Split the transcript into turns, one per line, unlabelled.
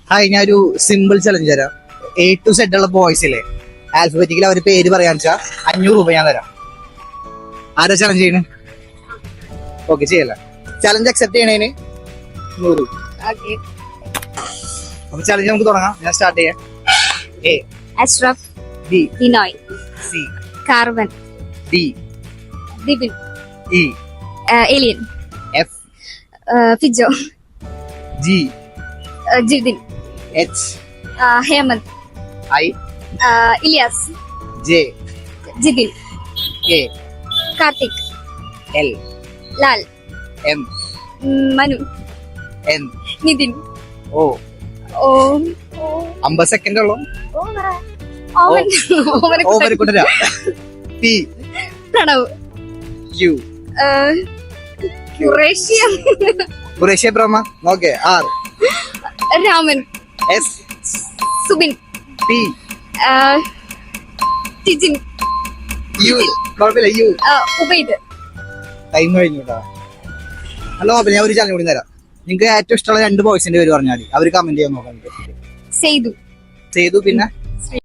Hi, ഞാൻ ഒരു simple challenge തരാം. A to Z ഉള്ള ബോയ്സിലെ ആൽഫബറ്റിക്കൽ അവർ പേര് പറയാന്ന് വെച്ചാൽ 500 രൂപ ഞാൻ തരാം. ആരാ ചലഞ്ച് ചെയ്യണേ? ഓക്കെ, ചെയ്യല്ല. ചലഞ്ച് അക്സെപ്റ്റ് ചെയ്യണേന് 100. അപ്പൊ ചലഞ്ച് നമുക്ക് തുടങ്ങാം. ഞാൻ സ്റ്റാർട്ട് ചെയ്യാം. A,
Ashraf,
B,
Binoy,
C,
Karvan,
D,
Dibin,
E,
Elian,
F,
Fijo,
G,
Jithin,
H,
Hemanth,
I,
Iliyas,
J,
Jithin,
K,
Karthik,
L,
Lal,
M,
Manu,
N,
Nithin,
O.
ഓ
50 സെക്കൻഡ് ഉള്ളു.
Omanakuttan,
P,
Pranav,
Q, Qureshi Brahma. Okay. R,
Raman,
S,
Subin,
P,
Tijin,
U. കുഴപ്പമില്ല, U.
ഉബൈദ്.
ടൈം കഴിഞ്ഞു കേട്ടോ. ഹലോ, അപ്പൊ ഞാൻ ഒരു ചാനൽ കൂടി തരാം. നിങ്ങൾക്ക് ഏറ്റവും ഇഷ്ടമുള്ള 2 ബോയ്സിന്റെ പേര് പറഞ്ഞാൽ മതി. അവർ കമന്റ് ചെയ്യാൻ നോക്കാം.
സെയ്തു,
ചെയ്തു. പിന്നെ